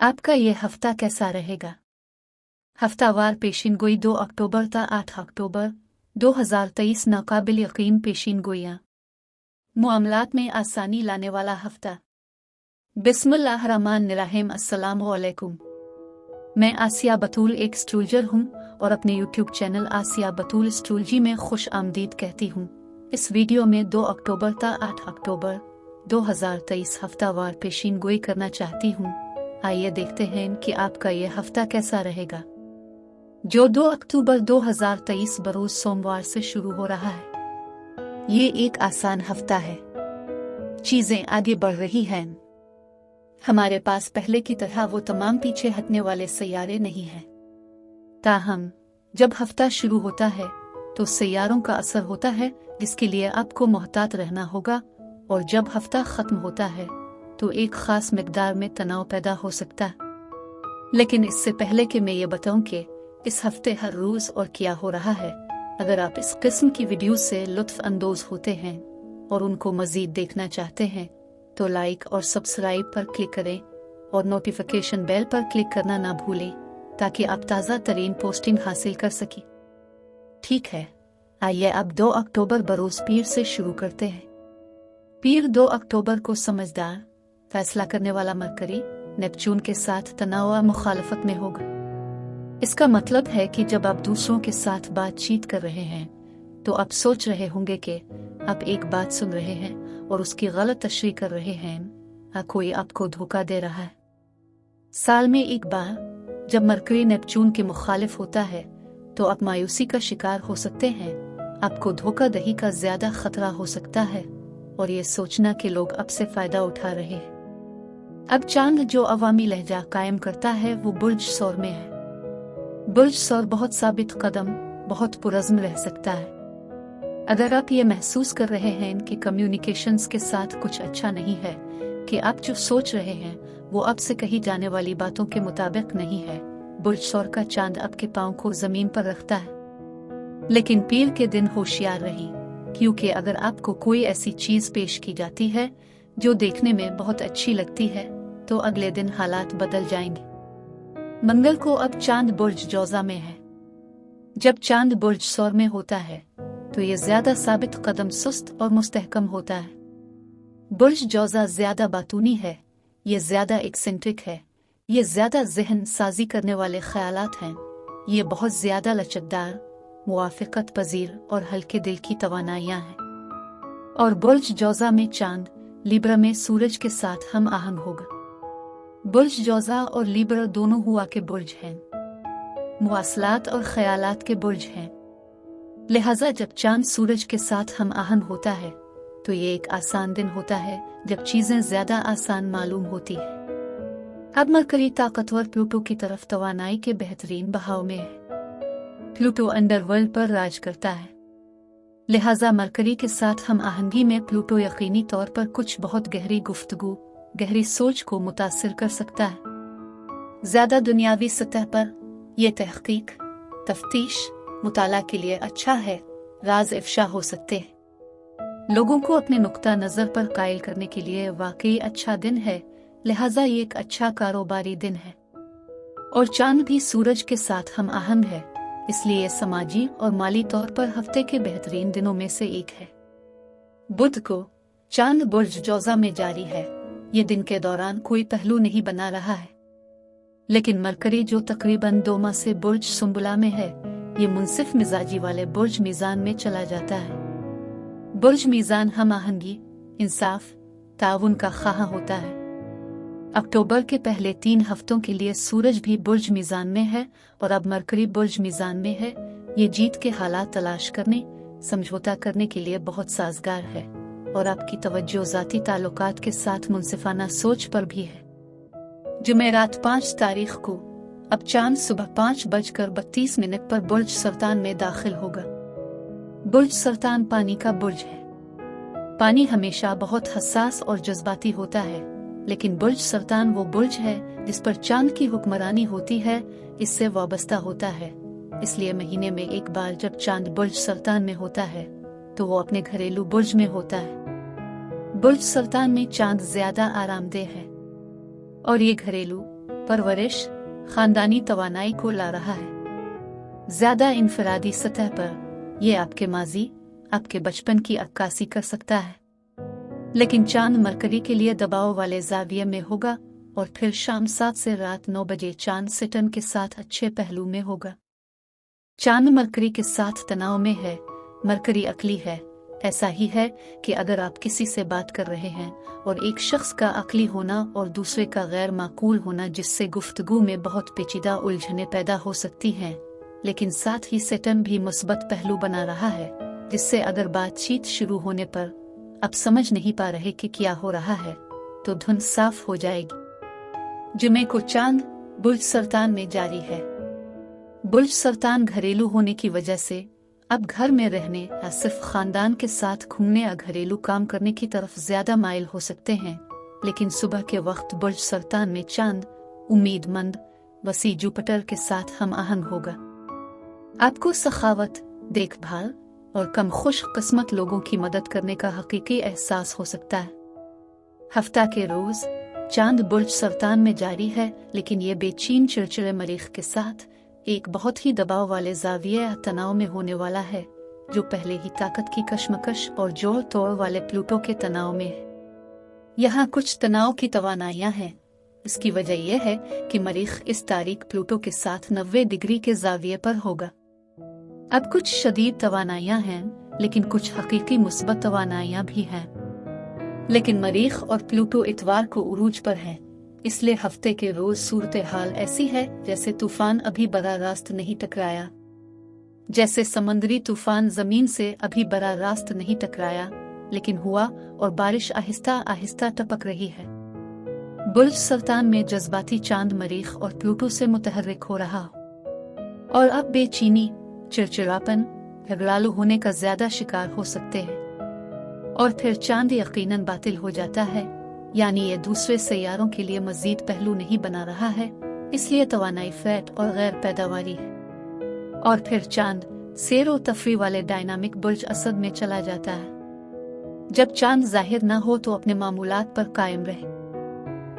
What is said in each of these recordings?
आपका ये हफ्ता कैसा रहेगा? हफ्तावार पेशिनगोई 2 अक्टूबर ता 8 अक्टूबर 2023 नाकाबिल यकीन पेशिनगोइयाँ। मुआमलात में आसानी लाने वाला हफ्ता। बिस्मिल्लाहिर्रहमानिर्रहीम। अस्सलामु अलैकुम। मैं आसिया बतूल एक एस्ट्रोलॉजर हूँ और अपने यूट्यूब चैनल आसिया बतूल एस्ट्रोलॉजी में खुश आमदीद कहती हूँ। इस वीडियो में 2 अक्टूबर ता 8 अक्टूबर 2023 हफ्तावार पेशिनगोई करना चाहती हूँ। आइए देखते हैं कि आपका ये हफ्ता कैसा रहेगा, जो 2 अक्टूबर 2023 बरोज सोमवार से शुरू हो रहा है। ये एक आसान हफ्ता है, चीजें आगे बढ़ रही हैं। हमारे पास पहले की तरह वो तमाम पीछे हटने वाले सैयारे नहीं हैं। ताहम जब हफ्ता शुरू होता है तो सैयारों का असर होता है, जिसके लिए आपको मोहतात रहना होगा, और जब हफ्ता खत्म होता है तो एक खास मिकदार में तनाव पैदा हो सकता है। लेकिन इससे पहले कि मैं ये बताऊं कि इस हफ्ते हर रोज और क्या हो रहा है, अगर आप इस किस्म की वीडियो से लुत्फ अंदोज होते हैं और उनको मजीद देखना चाहते हैं तो लाइक और सब्सक्राइब पर क्लिक करें और नोटिफिकेशन बेल पर क्लिक करना ना भूलें, ताकि आप ताज़ा तरीन पोस्टिंग हासिल कर सकें। ठीक है, आइए अब 2 अक्टूबर बरोज पीर से शुरू करते हैं। पीर 2 अक्टूबर को समझदार, फैसला करने वाला मरकरी नेपच्यून के साथ तनाव व मुखालफत में होगा। इसका मतलब है कि जब आप दूसरों के साथ बातचीत कर रहे हैं तो आप सोच रहे होंगे कि आप एक बात सुन रहे हैं और उसकी गलत तशरीह कर रहे हैं, या कोई आपको धोखा दे रहा है। साल में एक बार जब मरकरी नेपच्यून के मुखालिफ होता है तो आप मायूसी का शिकार हो सकते हैं। आपको धोखाधड़ी का ज्यादा खतरा हो सकता है और ये सोचना कि लोग आपसे फायदा उठा रहे हैं। अब चांद जो अवामी लहजा कायम करता है वो बुर्ज सौर में है। बुर्ज सौर बहुत साबित कदम, बहुत पुरज़्म रह सकता है। अगर आप ये महसूस कर रहे हैं कि कम्युनिकेशंस के साथ कुछ अच्छा नहीं है, कि आप जो सोच रहे हैं वो आपसे कही जाने वाली बातों के मुताबिक नहीं है, बुर्ज सौर का चांद आपके पांव को जमीन पर रखता है। लेकिन पीर के दिन होशियार रही, क्योंकि अगर आपको कोई ऐसी चीज पेश की जाती है जो देखने में बहुत अच्छी लगती है तो अगले दिन हालात बदल जाएंगे। मंगल को अब चांद बुर्ज जौजा में है। जब चांद बुर्ज सौर में होता है तो ये ज्यादा साबित कदम, सुस्त और मुस्तहकम होता है। बुर्ज जौजा ज्यादा बातूनी है, ये ज्यादा एक्सेंट्रिक है, ये ज्यादा जहन साजी करने वाले ख्यालात हैं, ये बहुत ज्यादा लचकदार, मुआफिकत पजीर और हल्के दिल की तवानाइयां हैं। और बुर्ज जौजा में चांद लिब्रा में सूरज के साथ हम आहंग होगा। बुर्ज जौजा और लिब्रा दोनों हुआ के बुर्ज हैं, मुआसलात और ख्यालात के बुर्ज हैं। लिहाजा जब चांद सूरज के साथ हम आहंग होता है तो ये एक आसान दिन होता है, जब चीजें ज्यादा आसान मालूम होती है। अब मरकरी ताकतवर प्लूटो की तरफ तवानाई के बेहतरीन बहाव में है। प्लूटो अंडरवर्ल्ड पर राज करता है, लिहाजा मरकरी के साथ हम आहंगी में प्लूटो यकीनी तौर पर कुछ बहुत गहरी गुफ्तगू, गहरी सोच को मुतासिर कर सकता है। ज्यादा दुनियावी सतह पर यह तहकीक, तफ्तीश, मुताला के लिए अच्छा है। राज इफ्शा हो सकते हैं। लोगों को अपने नुक्ता नजर पर कायल करने के लिए वाकई अच्छा दिन है, लिहाजा ये एक अच्छा कारोबारी दिन है। और चांद भी सूरज के साथ हम आहंग है, इसलिए समाजी और माली तौर पर हफ्ते के बेहतरीन दिनों में से एक है। बुध को चांद बुर्ज जौजा में जारी है। ये दिन के दौरान कोई पहलू नहीं बना रहा है, लेकिन मरकरी जो तकरीबन 2 माह से बुर्ज सुंबुला में है, ये मुनसिफ मिजाजी वाले बुर्ज मीजान में चला जाता है। बुर्ज मीजान हम आहंगी, इंसाफ, ताउन का खाहा होता है। अक्टूबर के पहले 3 हफ्तों के लिए सूरज भी बुर्ज मीजान में है और अब मरकरी बुर्ज मीजान में है। ये जीत के हालात तलाश करने, समझौता करने के लिए बहुत साजगार है और आपकी तवज्जो ज़ाती ताल्लुकात के साथ मुनसिफाना सोच पर भी है। जुमेरात 5 तारीख को अब चांद सुबह 5:32 पर बुर्ज सरतान में दाखिल होगा। बुर्ज सरतान पानी का बुर्ज है। पानी हमेशा बहुत हसास और जज्बाती होता है, लेकिन बुर्ज सरतान वो बुर्ज है जिस पर चांद की हुक्मरानी होती है, इससे वाबस्ता होता है। इसलिए महीने में एक बार जब चांद बुर्ज सरतान में होता है तो वो अपने घरेलू बुर्ज में होता है। बुर्ज सरतान में चांद ज्यादा आरामदेह है और ये घरेलू परवरिश खानदानी तवानाई को ला रहा है। ज्यादा इनफरादी सतह पर ये आपके माजी, आपके बचपन की अक्कासी कर सकता है। लेकिन चांद मरकरी के लिए दबाव वाले जाविये में होगा और फिर शाम 7 से रात 9 बजे चांद सेटर्न के साथ अच्छे पहलू में होगा। चांद मरकरी के साथ तनाव में है। मरकरी अक्ली है। ऐसा ही है कि अगर आप किसी से बात कर रहे हैं और एक शख्स का अक्ली होना और दूसरे का गैर माकूल होना, जिससे गुफ्तगू में बहुत पेचीदा उलझनें पैदा हो सकती हैं, लेकिन साथ ही सेटर्न भी मुस्बत पहलू बना रहा है, जिससे अगर बातचीत शुरू होने पर आप समझ नहीं पा रहे कि क्या हो रहा है तो धुन साफ हो जाएगी। जुमे को चांद बुर्ज सरतान में जारी है। बुर्ज सरतान घरेलू होने की वजह से अब घर में रहने या सिर्फ खानदान के साथ घूमने या घरेलू काम करने की तरफ ज्यादा माइल हो सकते हैं। लेकिन सुबह के वक्त बुर्ज सरतान में चांद उम्मीदमंद वसी जुपिटर के साथ हम आहंग होगा। आपको सखावत, देखभाल और कम खुश किस्मत लोगों की मदद करने का हकीकी एहसास हो सकता है। हफ्ता के रोज चांद बुर्ज सरतान में जारी है, लेकिन ये बेचैन चिड़चिड़े मरीख के साथ एक बहुत ही दबाव वाले जाविये या तनाव में होने वाला है, जो पहले ही ताकत की कशमकश और जोड़ तोड़ वाले प्लूटो के तनाव में है। यहाँ कुछ तनाव की तवानाइयाँ हैं। इसकी वजह यह है कि मरीख इस तारीख प्लूटो के साथ 90 डिग्री के जाविये पर होगा। अब कुछ शदीद तवानाइयाँ हैं, लेकिन कुछ हकीकी मुस्बत तवानाइयाँ भी हैं। लेकिन मरीख और प्लूटो इतवार को उरूज पर है, इसलिए हफ्ते के रोज सूरत हाल ऐसी है जैसे तूफान अभी बराह रास्त नहीं टकराया, जैसे समंदरी तूफान जमीन से अभी बराह रास्त नहीं टकराया, लेकिन हुआ और बारिश आहिस्ता आहिस्ता टपक रही है। बुर्ज सरतान में जज्बाती चांद मरीख और प्लूटो से मुतहर्रिक हो रहा और अब बेचैनी, चिड़चिड़ापन, झगड़ालू होने का ज्यादा शिकार हो सकते हैं। और फिर चांद यकीनन बातिल हो जाता है, यानी ये दूसरे सैयारों के लिए मजीद पहलू नहीं बना रहा है, इसलिए तवानाई फैट और गैर पैदावारी है। और फिर चांद सैरो तफरी वाले डायनामिक बुर्ज असद में चला जाता है। जब चांद जाहिर ना हो तो अपने मामूलात पर कायम रहे,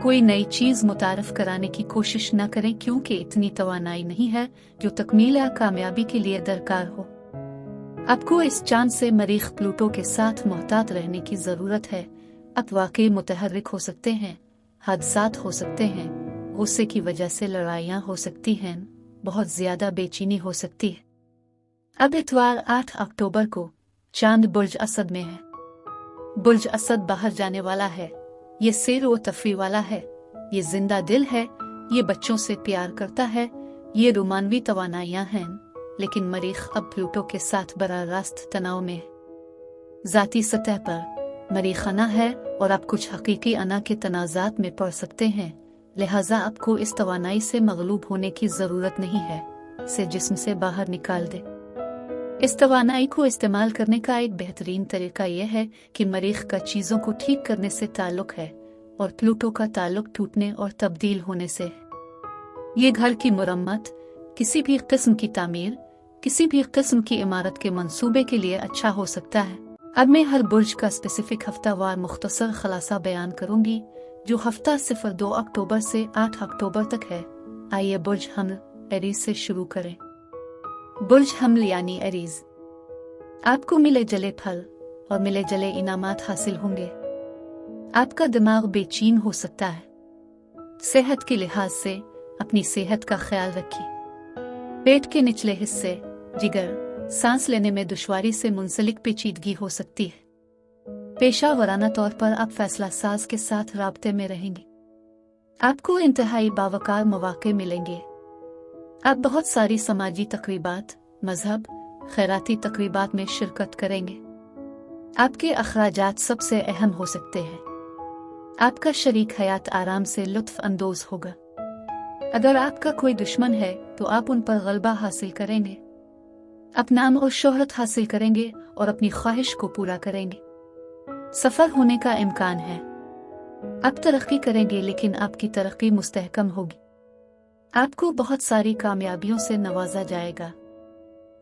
कोई नई चीज मुतारफ कराने की कोशिश न करें, क्योंकि इतनी तवानाई नहीं है जो तकमील या कामयाबी के लिए दरकार हो। आपको इस चांद से मरीख प्लूटो के साथ मोहतात रहने की जरूरत है। अब वाकई मुतहर्रिक हो सकते हैं, हादसात हो सकते हैं, गुस्से की वजह से लड़ाइयाँ हो सकती हैं, बहुत ज्यादा बेचैनी हो सकती है। अब इतवार 8 अक्टूबर को चांद बुर्ज असद में है। बुर्ज असद बाहर जाने वाला है। ये सैर व तफरी वाला है, ये जिंदा दिल है, ये बच्चों से प्यार करता है, ये रोमानवी तवानाइयाँ हैं। लेकिन मरीख अब प्लूटो के साथ बराह रास्त तनाव में है। जाती सतह पर मरीखाना है और आप कुछ हकीकी अना के तनाज़ात में पड़ सकते हैं, लिहाजा आपको इस तवानाई से मगलूब होने की जरूरत नहीं है। इसे जिस्म से बाहर निकाल दे। इस तवानाई को इस्तेमाल करने का एक बेहतरीन तरीका यह है कि मरीख का चीज़ों को ठीक करने से ताल्लुक है और प्लूटो का ताल्लुक टूटने और तब्दील होने से है। ये घर की मुरम्मत, किसी भी किस्म की तामीर, किसी भी किस्म की इमारत के मंसूबे के लिए अच्छा हो सकता है। अब मैं हर बुर्ज का स्पेसिफिक हफ्तावार मुख्तसर खलासा बयान करूंगी, जो हफ्ता 02 अक्टूबर से 8 अक्टूबर तक है। आइए बुर्ज हमल एरीज से शुरू करें। बुर्ज हमल यानी एरीज, आपको मिले जले फल और मिले जले इनामात हासिल होंगे। आपका दिमाग बेचैन हो सकता है। सेहत के लिहाज से अपनी सेहत का ख्याल रखिए। पेट के निचले हिस्से, जिगर, सांस लेने में दुश्वारी से मुंसलिक पेचीदगी हो सकती है। पेशा तौर पर आप फैसला साज के साथ राब्ते में रहेंगे। आपको इंतहाई बावकार मौके मिलेंगे। आप बहुत सारी समाजी तकरीबात, मजहब, खैराती तकरीबात में शिरकत करेंगे। आपके अखराजात सबसे अहम हो सकते हैं। आपका शरीक हयात आराम से लुत्फ अंदोज होगा। अगर आपका कोई दुश्मन है तो आप उन पर गलबा हासिल करेंगे। आप नाम और शोहरत हासिल करेंगे और अपनी ख्वाहिश को पूरा करेंगे। सफर होने का इम्कान है। आप तरक्की करेंगे, लेकिन आपकी तरक्की मुस्तहकम होगी। आपको बहुत सारी कामयाबियों से नवाजा जाएगा।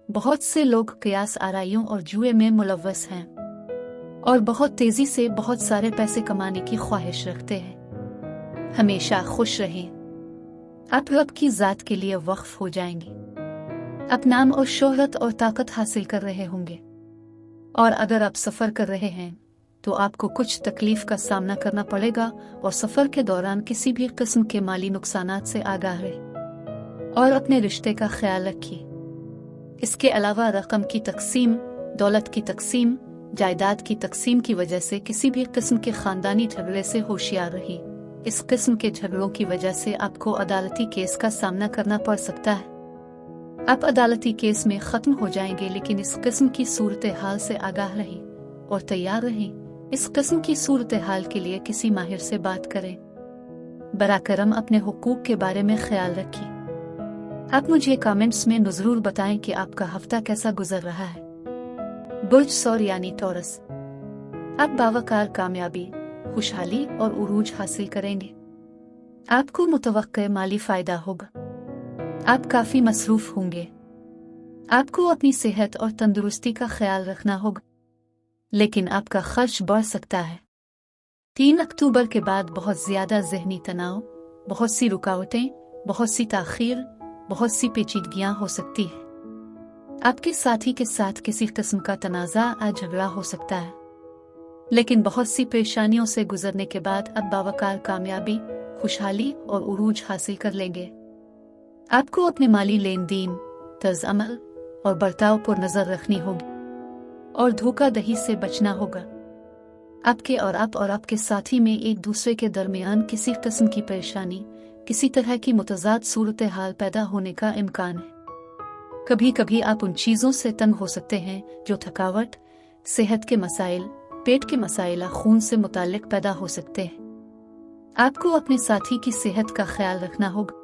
बहुत से लोग कियास आराइयों और जुए में मुलव्वस हैं। और बहुत तेजी से बहुत सारे पैसे कमाने की ख्वाहिश रखते हैं। हमेशा खुश रहें। आप रब की ज़ात के लिए वक्फ हो जाएंगे। आप नाम और शोहरत और ताकत हासिल कर रहे होंगे। और अगर आप सफ़र कर रहे हैं तो आपको कुछ तकलीफ का सामना करना पड़ेगा और सफ़र के दौरान किसी भी किस्म के माली नुकसानात से आगाह रहें और अपने रिश्ते का ख्याल रखिए। इसके अलावा रकम की तकसीम, दौलत की तकसीम, जायदाद की तकसीम की वजह से किसी भी किस्म के ख़ानदानी झगड़े से होशियार रहिए। इस किस्म के झगड़ों की वजह से आपको अदालती केस का सामना करना पड़ सकता है। आप अदालती केस में ख़त्म हो जाएंगे, लेकिन इस किस्म की सूरत हाल से आगाह रहें और तैयार रहें। इस किस्म की सूरत हाल के लिए किसी माहिर से बात करें। बराकरम अपने हुकूक के बारे में ख्याल रखिए। आप मुझे कमेंट्स में ज़रूर बताएं कि आपका हफ्ता कैसा गुजर रहा है। बुर्ज सौर यानी टॉरस, आप बावकार कामयाबी, खुशहाली और उरूज हासिल करेंगे। आपको मुतवक्के माली फ़ायदा होगा। आप काफ़ी मसरूफ़ होंगे। आपको अपनी सेहत और तंदुरुस्ती का ख्याल रखना होगा, लेकिन आपका खर्च बढ़ सकता है। 3 अक्टूबर के बाद बहुत ज़्यादा ज़हनी तनाव, बहुत सी रुकावटें, बहुत सी ताख़ीर, बहुत सी पेचीदगियाँ हो सकती है। आपके साथी के साथ किसी किस्म का तनाज़ा या झगड़ा हो सकता है, लेकिन बहुत सी परेशानियों से गुजरने के बाद अब बावकार कामयाबी, खुशहाली और उरूज हासिल कर लेंगे। आपको अपने माली लेन देन, तर्ज अमल और बर्ताव पर नज़र रखनी होगी और धोखाधड़ी से बचना होगा। आपके और आपके साथी में एक दूसरे के दरमियान किसी किस्म की परेशानी, किसी तरह की मुतज़ाद सूरत हाल पैदा होने का इम्कान है। कभी कभी आप उन चीज़ों से तंग हो सकते हैं जो थकावट, सेहत के मसाइल, पेट के मसाइल, खून से मुताल्लिक पैदा हो सकते हैं। आपको अपने साथी की सेहत का ख्याल रखना होगा।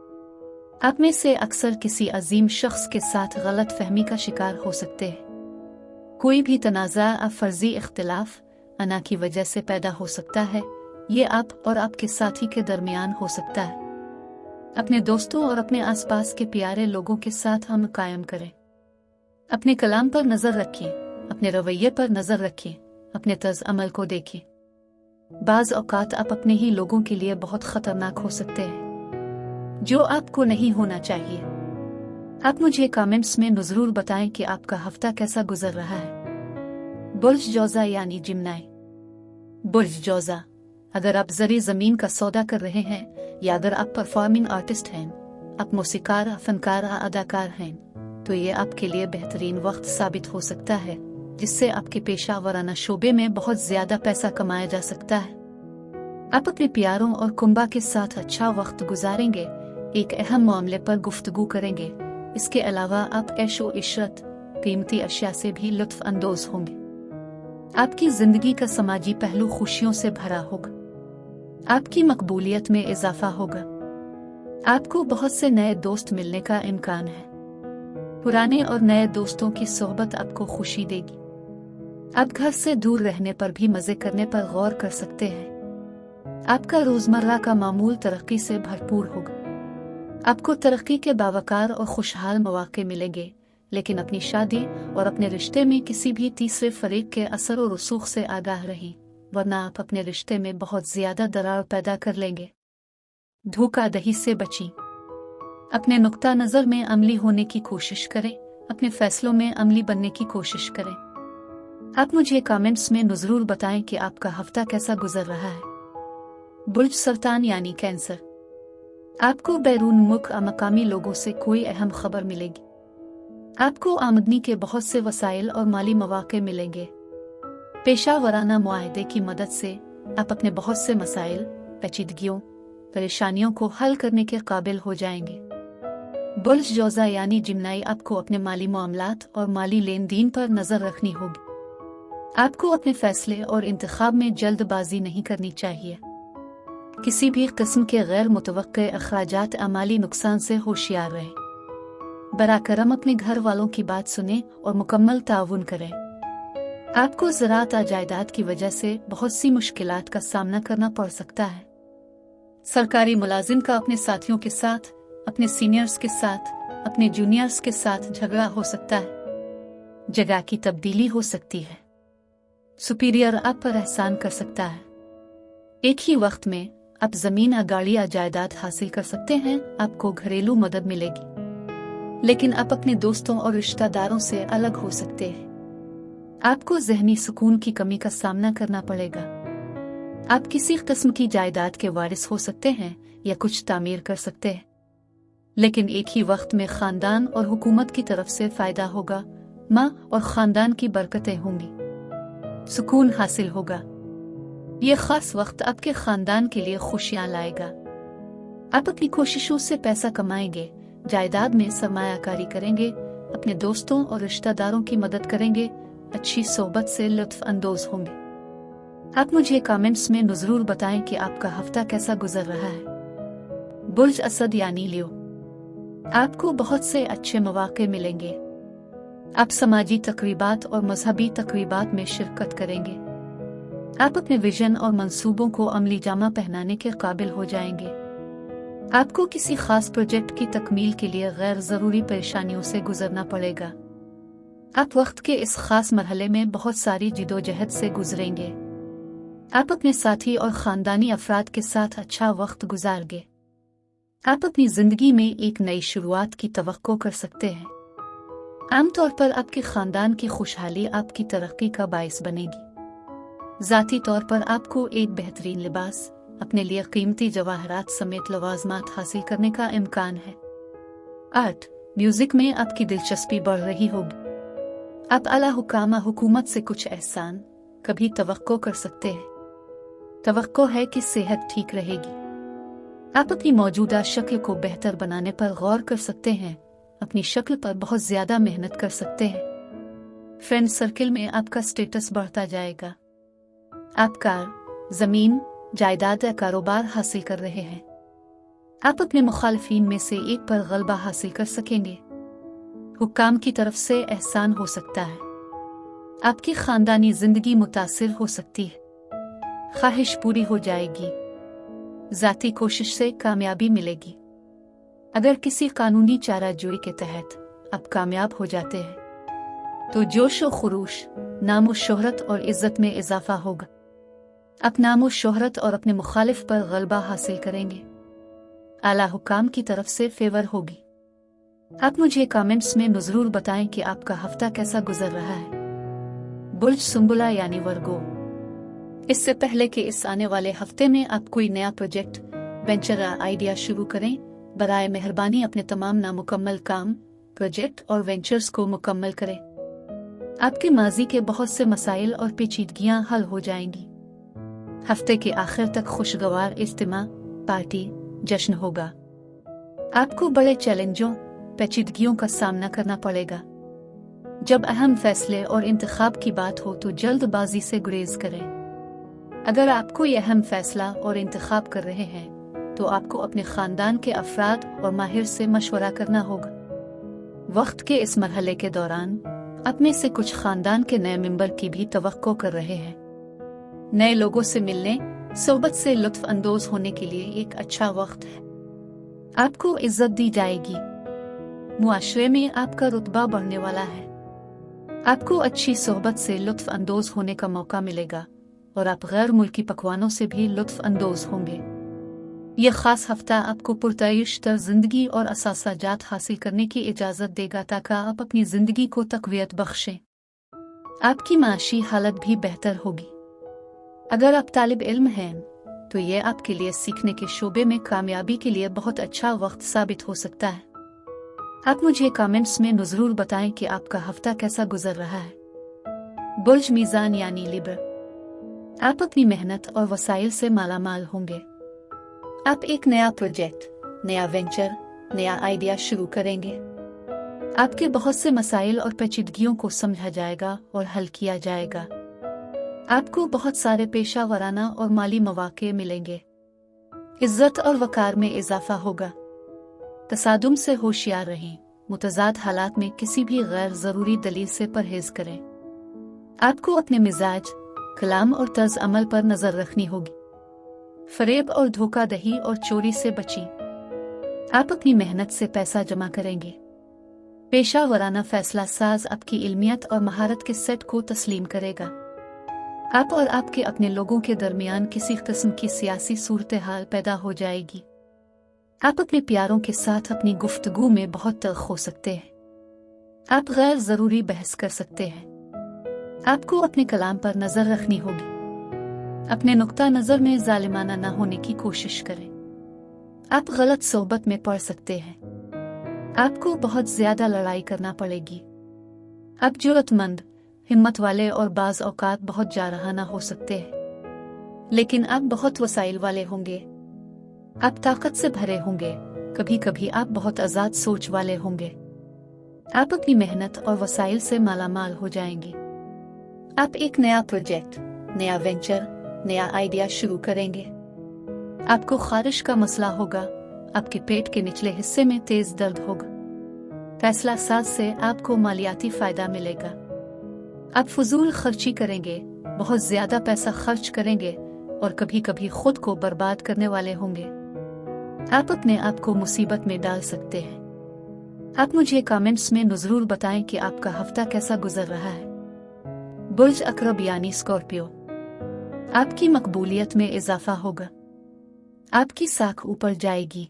आप में से अक्सर किसी अजीम शख्स के साथ गलत फहमी का शिकार हो सकते हैं। कोई भी तनाज़ा या फर्जी इख्तिलाफ अना की वजह से पैदा हो सकता है। ये आप और आपके साथी के दरमियान हो सकता है। अपने दोस्तों और अपने आसपास के प्यारे लोगों के साथ हम कायम करें। अपने कलाम पर नज़र रखें, अपने रवैये पर नज़र रखें, अपने तर्ज अमल को देखें। बाज़ औक़ात आप अपने ही लोगों के लिए बहुत ख़तरनाक हो सकते हैं, जो आपको नहीं होना चाहिए। आप मुझे कमेंट्स में ज़रूर बताएं कि आपका हफ्ता कैसा गुजर रहा है। बुर्ज जौज़ा यानी जिम्नाई। बुर्ज जौज़ा, अगर आप ज़री ज़मीन का सौदा कर रहे हैं या अगर आप परफॉर्मिंग आर्टिस्ट हैं, आप मौसीकार, फनकार, अदाकार हैं, तो ये आपके लिए बेहतरीन वक्त साबित हो सकता है, जिससे आपके पेशा वराना शोबे में बहुत ज़्यादा पैसा कमाया जा सकता है। आप अपने प्यारों और कुंबा के साथ अच्छा वक्त गुजारेंगे, एक अहम मामले पर गुफ्तगू करेंगे। इसके अलावा आप ऐशो इशरत, कीमती अशिया से भी लुत्फ अंदोज होंगे। आपकी जिंदगी का समाजी पहलू खुशियों से भरा होगा। आपकी मकबूलियत में इजाफा होगा। आपको बहुत से नए दोस्त मिलने का इम्कान है। पुराने और नए दोस्तों की सोहबत आपको खुशी देगी। आप घर से दूर रहने पर भी मजे करने पर गौर कर सकते हैं। आपका रोजमर्रा का मामूल तरक्की से भरपूर होगा। आपको तरक्की के बावकार और खुशहाल मौके मिलेंगे, लेकिन अपनी शादी और अपने रिश्ते में किसी भी तीसरे फरीक के असर और रसूख से आगाह रहें, वरना आप अपने रिश्ते में बहुत ज्यादा दरार पैदा कर लेंगे। धोखाधड़ी से बचें। अपने नुक्ता नज़र में अमली होने की कोशिश करें। अपने फैसलों में अमली बनने की कोशिश करें। आप मुझे कमेंट्स में ज़रूर बताएं कि आपका हफ्ता कैसा गुजर रहा है। बुर्ज सरतान यानी कैंसर, आपको बैरून मुल्क मकामी लोगों से कोई अहम खबर मिलेगी। आपको आमदनी के बहुत से वसाइल और माली मौके मिलेंगे। पेशा वराना मुआहदे की मदद से आप अपने बहुत से मसाइल, पेचीदगियों, परेशानियों को हल करने के काबिल हो जाएंगे। बुर्ज जौज़ा यानी जिम्नाई, आपको अपने माली मामलात और माली लेन देन पर नज़र रखनी होगी। आपको अपने फैसले और इंतखाब में जल्दबाजी नहीं करनी चाहिए। किसी भी किस्म के गैर मुतवक्के अखराजात या माली नुकसान से होशियार रहें। बराकरम अपने घर वालों की बात सुनें और मुकम्मल ताउन करें। आपको ज़राअत या जायदाद की वजह से बहुत सी मुश्किलात का सामना करना पड़ सकता है। सरकारी मुलाजिम का अपने साथियों के साथ, अपने सीनियर्स के साथ, अपने जूनियर्स के साथ झगड़ा हो सकता है। जगह की तब्दीली हो सकती है। सुपीरियर आप पर एहसान कर सकता है। एक ही वक्त में आप जमीन या गाड़ी या जायदाद हासिल कर सकते हैं, आपको घरेलू मदद मिलेगी, लेकिन आप अपने दोस्तों और रिश्तेदारों से अलग हो सकते हैं। आपको ज़हनी सुकून की कमी का सामना करना पड़ेगा। आप किसी किस्म की जायदाद के वारिस हो सकते हैं या कुछ तामीर कर सकते हैं, लेकिन एक ही वक्त में खानदान और हुकूमत की तरफ से फायदा होगा। माँ और खानदान की बरकतें होंगी, सुकून हासिल होगा। ये खास वक्त आपके खानदान के लिए खुशियां लाएगा। आप अपनी कोशिशों से पैसा कमाएंगे, जायदाद में सरमायाकारी करेंगे, अपने दोस्तों और रिश्तेदारों की मदद करेंगे, अच्छी सोहबत से लुत्फ अंदोज होंगे। आप मुझे कमेंट्स में जरूर बताएं कि आपका हफ्ता कैसा गुजर रहा है। बुर्ज असद यानी लियो, आपको बहुत से अच्छे मौके मिलेंगे। आप समाजी तकरीबात और मजहबी तकरीबात में शिरकत करेंगे। आप अपने विजन और मंसूबों को अमली जामा पहनाने के काबिल हो जाएंगे। आपको किसी खास प्रोजेक्ट की तकमील के लिए गैर ज़रूरी परेशानियों से गुजरना पड़ेगा। आप वक्त के इस खास मरहले में बहुत सारी जिदोजहद से गुजरेंगे। आप अपने साथी और ख़ानदानी अफराद के साथ अच्छा वक्त गुजारेंगे। आप अपनी ज़िंदगी में एक नई शुरुआत की तवक्को कर सकते हैं। आमतौर पर आपके ख़ानदान की खुशहाली आपकी तरक्की का बायस बनेगी। ज़ाती तौर पर आपको एक बेहतरीन लिबास, अपने लिए कीमती जवाहरात समेत लवाजमात हासिल करने का इम्कान है। आर्ट, म्यूजिक में आपकी दिलचस्पी बढ़ रही होगी। आप आला हुकामा हुकूमत से कुछ एहसान कभी तवक्को कर सकते हैं। तवक्को है कि सेहत ठीक रहेगी। आप अपनी मौजूदा शक्ल को बेहतर बनाने पर गौर कर सकते हैं, अपनी शक्ल पर बहुत ज्यादा मेहनत कर सकते हैं। फ्रेंड सर्किल में आपका स्टेटस बढ़ता जाएगा। आप कार, जमीन, जायदाद या कारोबार हासिल कर रहे हैं। आप अपने मुखालिफिन में से एक पर गलबा हासिल कर सकेंगे। हुक्काम की तरफ से एहसान हो सकता है। आपकी खानदानी जिंदगी मुतासिर हो सकती है। ख्वाहिश पूरी हो जाएगी। जाती कोशिश से कामयाबी मिलेगी। अगर किसी कानूनी चाराजोई के तहत आप कामयाब हो जाते हैं तो जोश व खुरूश, नाम व शोहरत और इज्जत में इजाफा होगा। आप नाम व शोहरत और अपने मुखालिफ पर गलबा हासिल करेंगे। आला हुकाम की तरफ से फेवर होगी। आप मुझे कमेंट्स में जरूर बताएं कि आपका हफ्ता कैसा गुजर रहा है। बुर्ज सुंबुला यानी वर्गो, इससे पहले कि इस आने वाले हफ्ते में आप कोई नया प्रोजेक्ट, वेंचर या आइडिया शुरू करें, बराए मेहरबानी अपने तमाम नामुकम्मल काम, प्रोजेक्ट और वेंचर्स को मुकम्मल करें। आपके माजी के बहुत से मसाइल और पेचीदगियां हल हो जाएंगी। हफ्ते के आखिर तक खुशगवार इज्तिमा, पार्टी, जश्न होगा। आपको बड़े चैलेंजों, पेचीदगियों का सामना करना पड़ेगा। जब अहम फैसले और इंतखाब की बात हो तो जल्दबाजी से गुरेज करें। अगर आप कोई अहम फैसला और इंतखाब कर रहे हैं तो आपको अपने खानदान के अफराद और माहिर से मशवरा करना होगा। वक्त के इस मरहले के दौरान अपने से कुछ खानदान के नए मेंबर की भी तवक्को कर रहे हैं। नए लोगों से मिलने, सोबत से लुत्फ अंदोज होने के लिए एक अच्छा वक्त है। आपको इज्जत दी जाएगी। मुआशरे में आपका रुतबा बढ़ने वाला है। आपको अच्छी सोहबत से लुत्फ अंदोज होने का मौका मिलेगा और आप गैर मुल्की पकवानों से भी लुत्फ अंदोज होंगे। यह खास हफ्ता आपको पुरतइश तर जिंदगी और असासाजात हासिल करने की इजाजत देगा ताकि आप अपनी जिंदगी को तकवीत बख्शें। आपकी माशी हालत भी बेहतर होगी। अगर आप तालिब इल्म हैं तो यह आपके लिए सीखने के शोबे में कामयाबी के लिए बहुत अच्छा वक्त साबित हो सकता है। आप मुझे कमेंट्स में जरूर बताएं कि आपका हफ्ता कैसा गुजर रहा है। बुर्ज मीज़ान यानी लिब्रा, आप अपनी मेहनत और वसाइल से मालामाल होंगे। आप एक नया प्रोजेक्ट, नया वेंचर, नया आइडिया शुरू करेंगे। आपके बहुत से मसाइल और पेचीदगियों को समझा जाएगा और हल किया जाएगा। आपको बहुत सारे पेशा वराना और माली मौके मिलेंगे। इज्जत और वकार में इजाफा होगा। तसादुम से होशियार रहें। मुतजाद हालात में किसी भी गैर जरूरी दलील से परहेज करें। आपको अपने मिजाज, कलाम और तर्ज अमल पर नजर रखनी होगी। फरेब और धोखाधड़ी और चोरी से बचें। आप अपनी मेहनत से पैसा जमा करेंगे। पेशा वराना फैसला साज आपकी इल्मियत और महारत के सेट को तस्लीम करेगा। आप और आपके अपने लोगों के दरमियान किसी किस्म की सियासी सूरत-ए-हाल पैदा हो जाएगी। आप अपने प्यारों के साथ अपनी गुफ्तगू में बहुत तल्ख हो सकते हैं। आप गैर जरूरी बहस कर सकते हैं। आपको अपने कलाम पर नजर रखनी होगी। अपने नुक्ता नजर में जालिमाना न होने की कोशिश करें। आप गलत सोबत में पड़ सकते हैं। आपको बहुत ज्यादा लड़ाई करना पड़ेगी। आप जुर्रतमंद, हिम्मत वाले और बाज औकात बहुत जारहाना हो सकते हैं, लेकिन आप बहुत वसाइल वाले होंगे। आप ताकत से भरे होंगे। कभी कभी आप बहुत आजाद सोच वाले होंगे। आप अपनी मेहनत और वसाइल से मालामाल हो जाएंगे। आप एक नया प्रोजेक्ट, नया वेंचर, नया आइडिया शुरू करेंगे। आपको खारिश का मसला होगा। आपके पेट के निचले हिस्से में तेज दर्द होगा। फैसला साज से आपको मालियाती फायदा मिलेगा। आप फजूल खर्ची करेंगे, बहुत ज्यादा पैसा खर्च करेंगे और कभी कभी खुद को बर्बाद करने वाले होंगे। आप अपने आप को मुसीबत में डाल सकते हैं। आप मुझे कमेंट्स में जरूर बताएं कि आपका हफ्ता कैसा गुजर रहा है। बुर्ज अकरब यानी स्कॉर्पियो, आपकी मकबूलियत में इजाफा होगा। आपकी साख ऊपर जाएगी।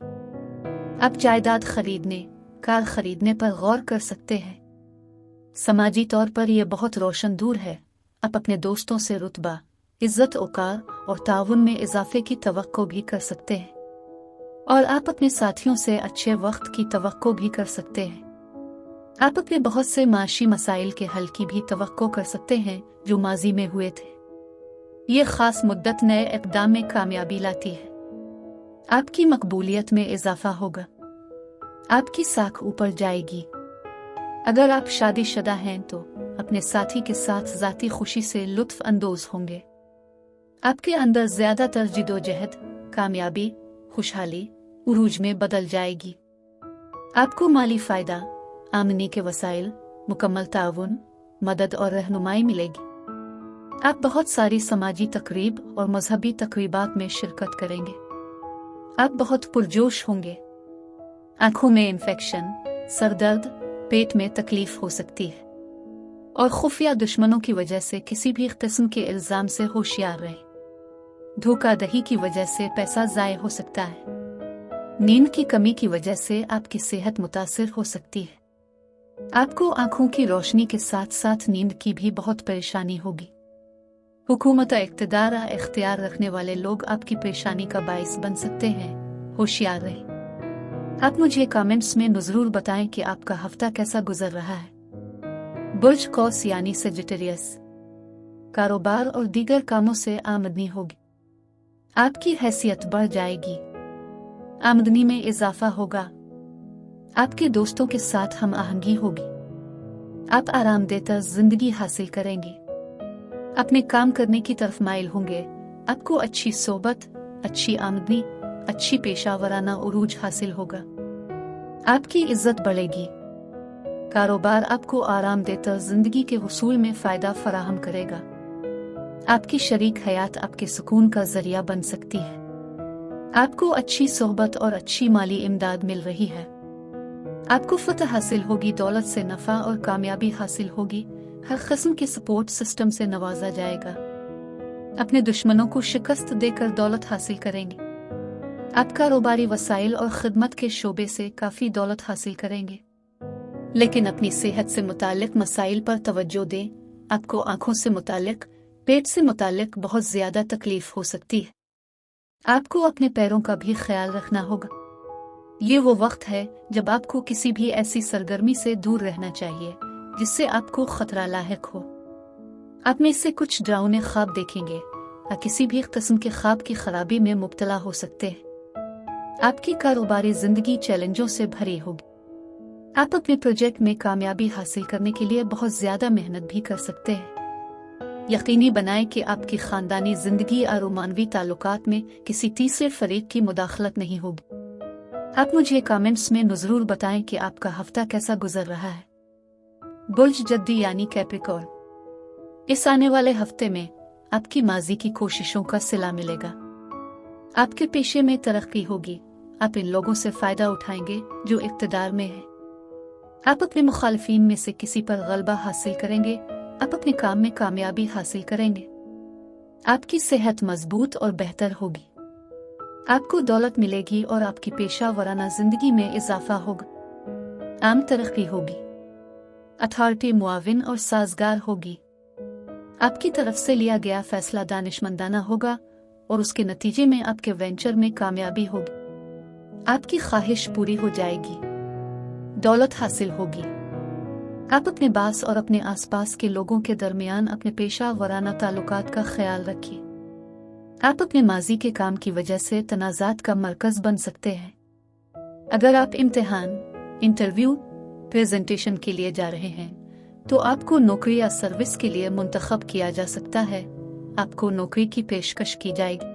आप जायदाद खरीदने, कार खरीदने पर गौर कर सकते हैं। समाजी तौर पर यह बहुत रोशन दूर है। आप अपने दोस्तों से रुतबा, इज्जत औकार और ताउन में इजाफे की तवक्को भी कर सकते हैं, और आप अपने साथियों से अच्छे वक्त की तवक्को भी कर सकते हैं। आप अपने बहुत से माशी मसाइल के हल की भी तवक्को कर सकते हैं जो माजी में हुए थे। ये खास मुद्दत नए इक़दाम में कामयाबी लाती है। आपकी मकबूलियत में इजाफा होगा। आपकी साख ऊपर जाएगी। अगर आप शादीशुदा हैं तो अपने साथी के साथ ज़ाती खुशी से लुत्फ अंदोज होंगे। आपके अंदर ज्यादातर जिदोजहद, कामयाबी, खुशहाली, उरूज में बदल जाएगी। आपको माली फायदा, आमदनी के वसाइल, मुकम्मल ताउन, मदद और रहनुमाई मिलेगी। आप बहुत सारी समाजी तकरीब और मजहबी तकरीबात में शिरकत करेंगे। आप बहुत पुरजोश होंगे। आंखों में इन्फेक्शन, सरदर्द, पेट में तकलीफ हो सकती है, और खुफिया दुश्मनों की वजह से किसी भी किस्म के इल्जाम से होशियार रहें। धोखाधड़ी की वजह से पैसा जाया हो सकता है। नींद की कमी की वजह से आपकी सेहत मुतासिर हो सकती है। आपको आंखों की रोशनी के साथ साथ नींद की भी बहुत परेशानी होगी। हुकूमत इख्तियार इख्तियार रखने वाले लोग आपकी परेशानी का बाइस बन सकते हैं। होशियार रहें। आप मुझे कमेंट्स में जरूर बताएं कि आपका हफ्ता कैसा गुजर रहा है। बुर्ज कौस यानी सेजिटेरियस, कारोबार और दीगर कामों से आमदनी होगी। आपकी हैसियत बढ़ जाएगी। आमदनी में इजाफा होगा। आपके दोस्तों के साथ हम आहंगी होगी। आप आरामदेह जिंदगी हासिल करेंगे। अपने काम करने की तरफ माइल होंगे। आपको अच्छी सोबत, अच्छी आमदनी, अच्छी पेशावराना उरूज हासिल होगा। आपकी इज्जत बढ़ेगी। कारोबार आपको आरामदेह जिंदगी के हुसूल में फायदा फराहम करेगा। आपकी शरीक हयात आपके सुकून का जरिया बन सकती है। आपको अच्छी सोहबत और अच्छी माली इमदाद मिल रही है। आपको फतह हासिल होगी। दौलत से नफा और कामयाबी हासिल होगी। हर किस्म के सपोर्ट सिस्टम से नवाजा जाएगा। अपने दुश्मनों को शिकस्त देकर दौलत हासिल करेंगे। आप कारोबारी वसाइल और खिदमत के शोबे से काफी दौलत हासिल करेंगे, लेकिन अपनी सेहत से मुतालिक मसाइल पर तवज्जो दें। आपको आंखों से मुतालिक, पेट से मुतालिक बहुत ज्यादा तकलीफ हो सकती है। आपको अपने पैरों का भी ख्याल रखना होगा। ये वो वक्त है जब आपको किसी भी ऐसी सरगर्मी से दूर रहना चाहिए जिससे आपको खतरा लाहिक हो। आप में से कुछ डरावने ख्वाब देखेंगे या किसी भी किस्म के ख्वाब की खराबी में मुब्तला हो सकते हैं। आपकी कारोबारी जिंदगी चैलेंजों से भरी होगी। आप अपने प्रोजेक्ट में कामयाबी हासिल करने के लिए बहुत ज्यादा मेहनत भी कर सकते हैं। यकीनी बनाएं कि आपकी खानदानी जिंदगी और मानवी ताल्लुकात में किसी तीसरे फरीक की मुदाखलत नहीं होगी। आप मुझे कमेंट्स में जरूर बताएं कि आपका हफ्ता कैसा गुजर रहा है। बुर्ज जद्दी यानी कैप्रिकॉर्न, इस आने वाले हफ्ते में आपकी माजी की कोशिशों का सिला मिलेगा। आपके पेशे में तरक्की होगी। आप इन लोगों से फायदा उठाएंगे जो इक़्तिदार में है। आप अपने मुखालिफिन में से किसी पर गलबा हासिल करेंगे। आप अपने काम में कामयाबी हासिल करेंगे। आपकी सेहत मजबूत और बेहतर होगी। आपको दौलत मिलेगी और आपकी पेशा वराना जिंदगी में इजाफा होगा। आम तरक्की होगी। अथॉरिटी मुआविन और साजगार होगी। आपकी तरफ से लिया गया फैसला दानिशमंदाना होगा और उसके नतीजे में आपके वेंचर में कामयाबी होगी। आपकी ख्वाहिश पूरी हो जाएगी। दौलत हासिल होगी। आप अपने बास और अपने आसपास के लोगों के दरमियान अपने पेशा वराना ताल्लुकात का ख्याल रखिए। आप अपने माजी के काम की वजह से तनाज़ात का मरकज बन सकते हैं। अगर आप इम्तिहान, इंटरव्यू, प्रेजेंटेशन के लिए जा रहे हैं तो आपको नौकरी या सर्विस के लिए मुंतखब किया जा सकता है। आपको नौकरी की पेशकश की जाएगी।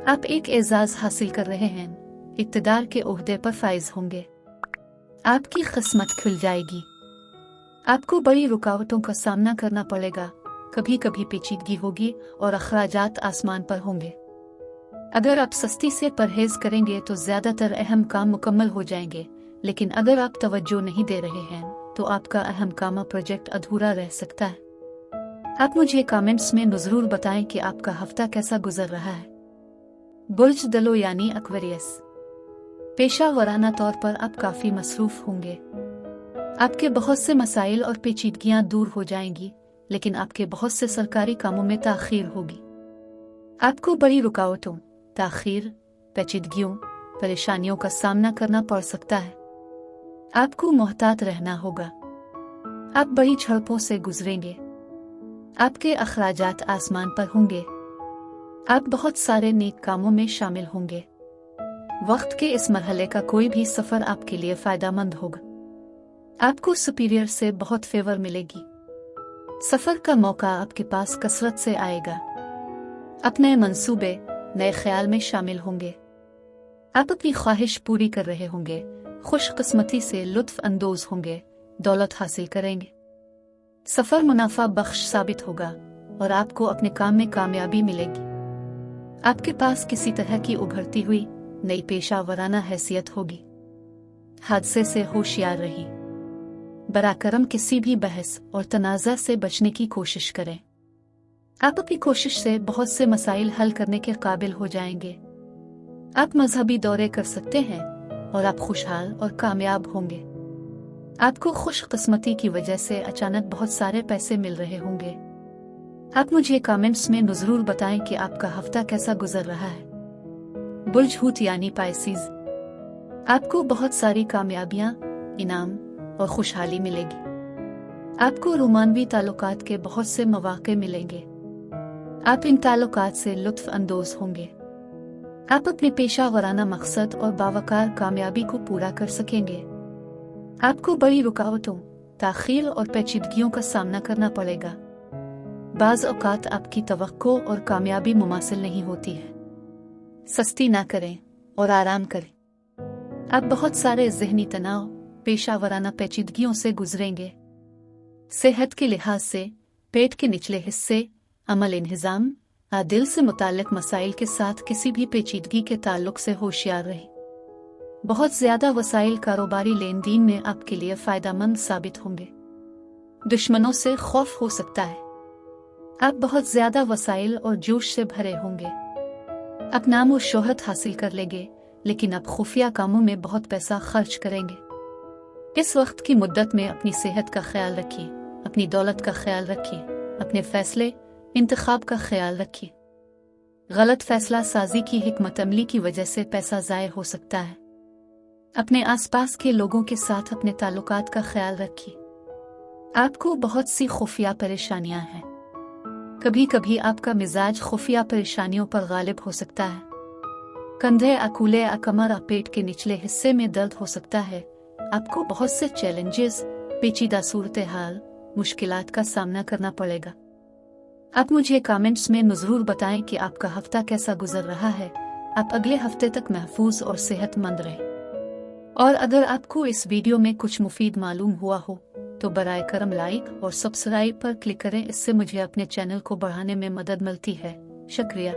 आप एक एजाज हासिल कर रहे हैं। इक़्तिदार के ओहदे पर फाइज होंगे। आपकी किस्मत खुल जाएगी। आपको बड़ी रुकावटों का सामना करना पड़ेगा। कभी कभी पेचीदगी होगी और अखराजात आसमान पर होंगे। अगर आप सस्ती से परहेज करेंगे तो ज्यादातर अहम काम मुकम्मल हो जाएंगे, लेकिन अगर आप तवज्जो नहीं दे रहे हैं तो आपका अहम काम प्रोजेक्ट अधूरा रह सकता है। आप मुझे कमेंट्स में ज़रूर बताएं कि आपका हफ्ता कैसा गुजर रहा है। बुर्ज दलो यानी एक्वेरियस। पेशा वराना तौर पर आप काफी मसरूफ होंगे। आपके बहुत से मसाइल और पेचीदगियां दूर हो जाएंगी, लेकिन आपके बहुत से सरकारी कामों में ताखीर होगी। आपको बड़ी रुकावटों, ताखीर, पेचीदगियों, परेशानियों का सामना करना पड़ सकता है। आपको मोहतात रहना होगा। आप बड़ी झड़पों से गुजरेंगे। आपके अखराजात आसमान पर होंगे। आप बहुत सारे नेक कामों में शामिल होंगे। वक्त के इस मरहले का कोई भी सफर आपके लिए फायदेमंद होगा। आपको सुपीरियर से बहुत फेवर मिलेगी। सफर का मौका आपके पास कसरत से आएगा। अपने मंसूबे, नए ख्याल में शामिल होंगे। आप अपनी ख्वाहिश पूरी कर रहे होंगे। खुशकिस्मती से लुत्फ अंदोज होंगे। दौलत हासिल करेंगे। सफर मुनाफा बख्श साबित होगा और आपको अपने काम में कामयाबी मिलेगी। आपके पास किसी तरह की उभरती हुई नई पेशा वराना हैसियत होगी। हादसे से होशियार रही। बराकरम किसी भी बहस और तनाज़ा से बचने की कोशिश करें। आप अपनी कोशिश से बहुत से मसाइल हल करने के काबिल हो जाएंगे। आप मजहबी दौरे कर सकते हैं और आप खुशहाल और कामयाब होंगे। आपको खुशकिस्मती की वजह से अचानक बहुत सारे पैसे मिल रहे होंगे। आप मुझे कमेंट्स में ज़रूर बताएं कि आपका हफ्ता कैसा गुजर रहा है। बुर्ज हूत यानी पाइसीज। आपको बहुत सारी कामयाबियां, इनाम और खुशहाली मिलेगी। आपको रोमानवी ताल्लुकात के बहुत से मौके मिलेंगे। आप इन ताल्लुकात से लुत्फ अंदोज होंगे। आप अपने पेशा वराना मकसद और बावकार कामयाबी को पूरा कर सकेंगे। आपको बड़ी रुकावटों, ताखीर और पेचीदगियों का सामना करना पड़ेगा। बाज़ औक़ात आपकी तवक्को और कामयाबी मुमासिल नहीं होती है। सस्ती ना करें और आराम करें। आप बहुत सारे ज़हनी तनाव, पेशा वराना पेचीदगियों से गुजरेंगे। सेहत के लिहाज से पेट के निचले हिस्से, अमल इंहिज़ाम, दिल से मुताल्लिक मसाइल के साथ किसी भी पेचीदगी के ताल्लुक से होशियार रहे। बहुत ज्यादा वसाइल कारोबारी लेन देन में आपके लिए फायदेमंद साबित होंगे। दुश्मनों से खौफ हो सकता है। आप बहुत ज्यादा वसाइल और जोश से भरे होंगे। आप नाम और शोहरत हासिल कर लेंगे, लेकिन आप खुफिया कामों में बहुत पैसा खर्च करेंगे। इस वक्त की मुद्दत में अपनी सेहत का ख्याल रखिए, अपनी दौलत का ख्याल रखिए, अपने फैसले इंतखाब का ख्याल रखिए। गलत फैसला साजी की हिकमत अमली की वजह से पैसा ज़ाया हो सकता है। अपने आसपास के लोगों के साथ अपने ताल्लुकात का ख्याल रखिए। आपको बहुत सी खुफिया परेशानियां हैं। कभी कभी आपका मिजाज खुफिया परेशानियों पर गालिब हो सकता है। कंधे, अकूले, कमर, पेट के निचले हिस्से में दर्द हो सकता है। आपको बहुत से चैलेंजेस, पेचीदा सूरत हाल, मुश्किलात का सामना करना पड़ेगा। आप मुझे कमेंट्स में ज़रूर बताएं कि आपका हफ्ता कैसा गुजर रहा है। आप अगले हफ्ते तक महफूज और सेहतमंद रहें। और अगर आपको इस वीडियो में कुछ मुफीद मालूम हुआ हो तो बराए करम लाइक और सब्सक्राइब पर क्लिक करें। इससे मुझे अपने चैनल को बढ़ाने में मदद मिलती है। शुक्रिया।